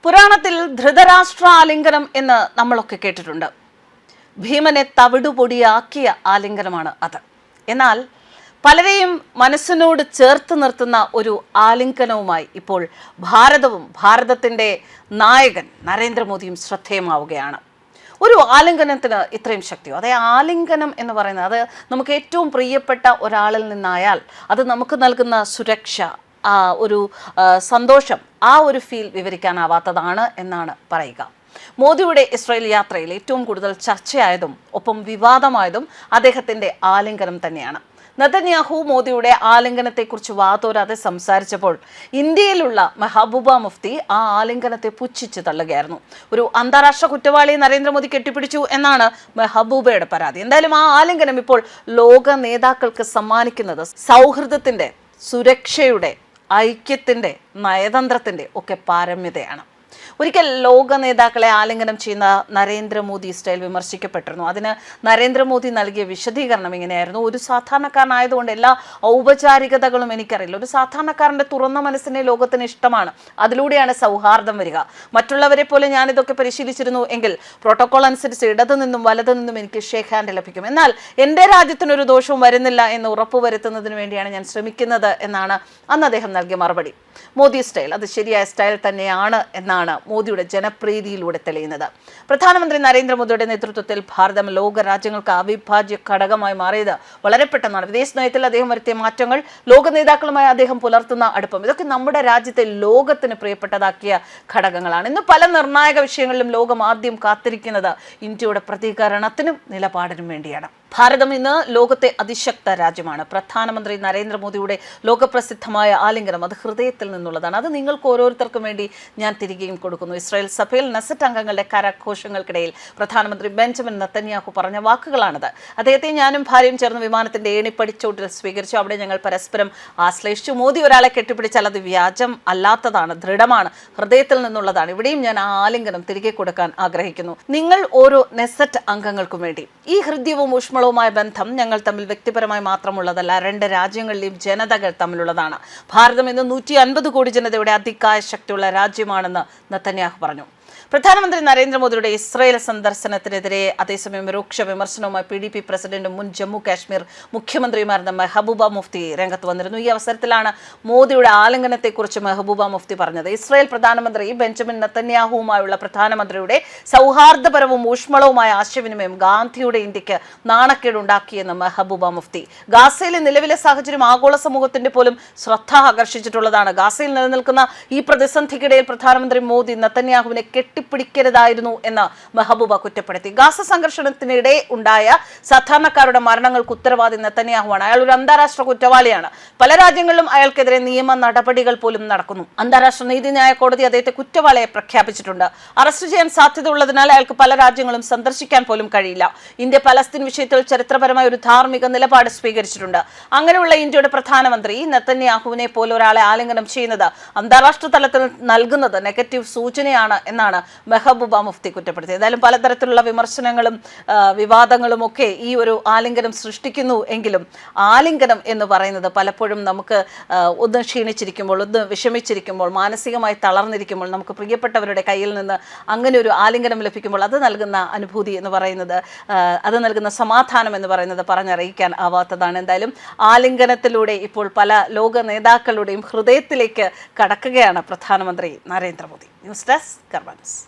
പുരാണത്തിൽ ധൃതരാഷ്ട്ര ആലിംഗനം എന്ന് നമ്മളൊക്കെ കേട്ടിട്ടുണ്ട്. ഭീമനെ തവിടുപൊടിയാക്കിയ ആലിംഗനമാണ് അത്. എന്നാൽ പലരെയും മനസ്സിനോട് ചേർത്ത് നിർത്തുന്ന ഒരു ആലിംഗനവുമായി ഇപ്പോൾ ഭാരതവും ഭാരതത്തിൻ്റെ നായകൻ നരേന്ദ്രമോദിയും ശ്രദ്ധേയമാവുകയാണ്. ഒരു ആലിംഗനത്തിന് ഇത്രയും ശക്തിയോ? അതേ, ആലിംഗനം എന്ന് പറയുന്നത് അത് നമുക്ക് ഏറ്റവും പ്രിയപ്പെട്ട ഒരാളിൽ നിന്നായാൽ അത് നമുക്ക് നൽകുന്ന സുരക്ഷ, ഒരു സന്തോഷം, ആ ഒരു ഫീൽ വിവരിക്കാനാവാത്തതാണ് എന്നാണ് പറയുക. മോദിയുടെ ഇസ്രായേൽ യാത്രയിൽ ഏറ്റവും കൂടുതൽ ചർച്ചയായതും ഒപ്പം വിവാദമായതും അദ്ദേഹത്തിൻ്റെ ആലിംഗനം തന്നെയാണ്. നെതന്യാഹു മോദിയുടെ ആലിംഗനത്തെക്കുറിച്ച് വാതോരാതെ സംസാരിച്ചപ്പോൾ ഇന്ത്യയിലുള്ള മെഹബൂബ മുഫ്തി ആ ആലിംഗനത്തെ പുച്ഛിച്ച് തള്ളുകയായിരുന്നു. ഒരു അന്താരാഷ്ട്ര കുറ്റവാളിയെ നരേന്ദ്രമോദി കെട്ടിപ്പിടിച്ചു എന്നാണ് മെഹബൂബയുടെ പരാതി. എന്തായാലും ആ ആലിംഗനം ഇപ്പോൾ ലോക നേതാക്കൾക്ക് സമ്മാനിക്കുന്നത് സൗഹൃദത്തിൻ്റെ, സുരക്ഷയുടെ, ഐക്യത്തിൻ്റെ, നയതന്ത്രത്തിൻ്റെ ഒക്കെ പാരമ്യതയാണ്. ഒരിക്കൽ ലോക നേതാക്കളെ ആലിംഗനം ചെയ്യുന്ന നരേന്ദ്രമോദി സ്റ്റൈൽ വിമർശിക്കപ്പെട്ടിരുന്നു. അതിന് നരേന്ദ്രമോദി നൽകിയ വിശദീകരണം ഇങ്ങനെയായിരുന്നു: ഒരു സാധാരണക്കാരനായതുകൊണ്ട് എല്ലാ ഔപചാരികതകളും എനിക്കറിയില്ല. ഒരു സാധാരണക്കാരൻ്റെ തുറന്ന മനസ്സിനെ ലോകത്തിന് ഇഷ്ടമാണ്. അതിലൂടെയാണ് സൗഹാർദ്ദം വരിക. മറ്റുള്ളവരെ പോലെ ഞാനിതൊക്കെ പരിശീലിച്ചിരുന്നു എങ്കിൽ പ്രോട്ടോകോൾ അനുസരിച്ച് ഇടതു നിന്നും വലതു നിന്നും എനിക്ക് ഷേക്ക് ഹാൻഡ് ലഭിക്കും. എന്നാൽ എൻ്റെ രാജ്യത്തിനൊരു ദോഷവും വരുന്നില്ല എന്ന് ഉറപ്പുവരുത്തുന്നതിന് വേണ്ടിയാണ് ഞാൻ ശ്രമിക്കുന്നത് എന്നാണ് അന്ന് അദ്ദേഹം നൽകിയ മറുപടി. മോദി സ്റ്റൈൽ അത് ശരിയായ സ്റ്റൈൽ തന്നെയാണ് എന്നാണ് മോദിയുടെ ജനപ്രീതിയിലൂടെ തെളിയുന്നത്. പ്രധാനമന്ത്രി നരേന്ദ്രമോദിയുടെ നേതൃത്വത്തിൽ ഭാരതം ലോക രാജ്യങ്ങൾക്ക് അവിഭാജ്യ ഘടകമായി മാറിയത് വളരെ പെട്ടെന്നാണ്. വിദേശ നയത്തിൽ അദ്ദേഹം വരുത്തിയ മാറ്റങ്ങൾ, ലോക നേതാക്കളുമായി അദ്ദേഹം പുലർത്തുന്ന അടുപ്പം, ഇതൊക്കെ നമ്മുടെ രാജ്യത്തെ ലോകത്തിന് പ്രിയപ്പെട്ടതാക്കിയ ഘടകങ്ങളാണ്. ഇന്ന് പല നിർണായക വിഷയങ്ങളിലും ലോകം ആദ്യം കാത്തിരിക്കുന്നത് ഇന്ത്യയുടെ പ്രതികരണത്തിനും നിലപാടിനും വേണ്ടിയാണ്. ഭാരതം ഇന്ന് ലോകത്തെ അതിശക്ത രാജ്യമാണ്. പ്രധാനമന്ത്രി നരേന്ദ്രമോദിയുടെ ലോകപ്രസിദ്ധമായ ആലിംഗനം അത് ഹൃദയത്തിൽ നിന്നുള്ളതാണ്. അത് നിങ്ങൾക്ക് ഓരോരുത്തർക്കും വേണ്ടി ഞാൻ തിരികെയും കൊടുക്കുന്നു. ഇസ്രായേൽ സഭയിൽ നെസറ്റ് അംഗങ്ങളുടെ കരഘോഷങ്ങൾക്കിടയിൽ പ്രധാനമന്ത്രി ബെഞ്ചമിൻ നെതന്യാഹു പറഞ്ഞ വാക്കുകളാണിത്. അദ്ദേഹത്തെ ഞാനും ഭാര്യയും ചേർന്ന് വിമാനത്തിന്റെ ഏണിപ്പടിച്ചോട്ടിൽ സ്വീകരിച്ചു. അവിടെ ഞങ്ങൾ പരസ്പരം ആശ്ലേഷിച്ചു. മോദി ഒരാളെ കെട്ടിപ്പിടിച്ചാൽ അത് വ്യാജം അല്ലാത്തതാണ്, ദൃഢമാണ്, ഹൃദയത്തിൽ നിന്നുള്ളതാണ്. ഇവിടെയും ഞാൻ ആ ആലിംഗനം തിരികെ കൊടുക്കാൻ ആഗ്രഹിക്കുന്നു. നിങ്ങൾ ഓരോ നെസറ്റ് അംഗങ്ങൾക്കും വേണ്ടി ഈ ഹൃദ്യവും ഊഷ്മളവുമായ ബന്ധം ഞങ്ങൾ തമ്മിൽ വ്യക്തിപരമായി മാത്രമുള്ളതല്ല, രണ്ട് രാജ്യങ്ങളിലെയും ജനതകൾ തമ്മിലുള്ളതാണ്. ഭാരതം ഇന്ന് 150 കോടി ജനതയുടെ അതികായ ശക്തിയുള്ള രാജ്യമാണെന്ന് നെതന്യാഹു പറഞ്ഞു. പ്രധാനമന്ത്രി നരേന്ദ്രമോദിയുടെ ഇസ്രായേൽ സന്ദർശനത്തിനെതിരെ അതേസമയം രൂക്ഷ വിമർശനവുമായി PDP പ്രസിഡന്റും മുൻ ജമ്മു കാശ്മീർ മുഖ്യമന്ത്രിയുമായിരുന്ന മെഹബൂബ മുഫ്തി രംഗത്ത് വന്നിരുന്നു. ഈ അവസരത്തിലാണ് മോദിയുടെ ആലിംഗനത്തെക്കുറിച്ച് മെഹബൂബ മുഫ്തി പറഞ്ഞത്. ഇസ്രായേൽ പ്രധാനമന്ത്രി ബെഞ്ചമിൻ നെതന്യാഹുവുമായുള്ള പ്രധാനമന്ത്രിയുടെ സൗഹാർദ്ദപരവും ഊഷ്മളവുമായ ആശയവിനിമയം ഗാന്ധിയുടെ ഇന്ത്യക്ക് നാണക്കേടുണ്ടാക്കിയെന്ന് മെഹബൂബ മുഫ്തി. ഗാസയിലെ നിലവിലെ സാഹചര്യം ആഗോള സമൂഹത്തിന്റെ പോലും ശ്രദ്ധ ആകർഷിച്ചിട്ടുള്ളതാണ്. ഗാസയിൽ നിലനിൽക്കുന്ന ഈ പ്രതിസന്ധിക്കിടയിൽ പ്രധാനമന്ത്രി മോദി നെതന്യാഹുവിനെ കെട്ടിപ്പിടിക്കരുതായിരുന്നു എന്ന് മെഹബൂബ കുറ്റപ്പെടുത്തി. ഗാസ സംഘർഷത്തിനിടെ ഉണ്ടായ സാധാരണക്കാരുടെ മരണങ്ങൾക്ക് ഉത്തരവാദി നെതന്യാഹുവാണ്. അയാൾ ഒരു അന്താരാഷ്ട്ര കുറ്റവാളിയാണ്. പല രാജ്യങ്ങളിലും അയാൾക്കെതിരെ നിയമ നടപടികൾ പോലും നടക്കുന്നു. അന്താരാഷ്ട്ര നീതിന്യായ കോടതി അദ്ദേഹത്തെ കുറ്റവാളിയെ പ്രഖ്യാപിച്ചിട്ടുണ്ട്. അറസ്റ്റ് ചെയ്യാൻ സാധ്യതയുള്ളതിനാൽ അയാൾക്ക് പല രാജ്യങ്ങളും സന്ദർശിക്കാൻ പോലും കഴിയില്ല. ഇന്ത്യ പലസ്തീൻ വിഷയത്തിൽ ചരിത്രപരമായ ഒരു ധാർമ്മിക നിലപാട് സ്വീകരിച്ചിട്ടുണ്ട്. അങ്ങനെയുള്ള ഇന്ത്യയുടെ പ്രധാനമന്ത്രി നെതന്യാഹുവിനെ പോലെ ഒരാളെ ആലിംഗനം ചെയ്യുന്നത് അന്താരാഷ്ട്ര തലത്തിൽ നൽകുന്നത് നെഗറ്റീവ് സൂചനയാണ് എന്നാണ് മെഹബൂബ മുഫ്തി കുറ്റപ്പെടുത്തിയത്. ഏതായാലും പലതരത്തിലുള്ള വിമർശനങ്ങളും വിവാദങ്ങളും ഒക്കെ ഈ ഒരു ആലിംഗനം സൃഷ്ടിക്കുന്നു എങ്കിലും ആലിംഗനം എന്ന് പറയുന്നത് പലപ്പോഴും നമുക്ക് ഒന്ന് ക്ഷീണിച്ചിരിക്കുമ്പോൾ, ഒന്ന് വിഷമിച്ചിരിക്കുമ്പോൾ, മാനസികമായി തളർന്നിരിക്കുമ്പോൾ നമുക്ക് പ്രിയപ്പെട്ടവരുടെ കയ്യിൽ നിന്ന് അങ്ങനെ ഒരു ആലിംഗനം ലഭിക്കുമ്പോൾ അത് നൽകുന്ന അനുഭൂതി എന്ന് പറയുന്നത്, അത് നൽകുന്ന സമാധാനം എന്ന് പറയുന്നത് പറഞ്ഞറിയിക്കാൻ ആവാത്തതാണ്. എന്തായാലും ആലിംഗനത്തിലൂടെ ഇപ്പോൾ പല ലോക നേതാക്കളുടെയും ഹൃദയത്തിലേക്ക് കടക്കുകയാണ് പ്രധാനമന്ത്രി നരേന്ദ്രമോദി. ന്യൂസ് ഡെസ്ക് കർമ്മ ന്യൂസ്.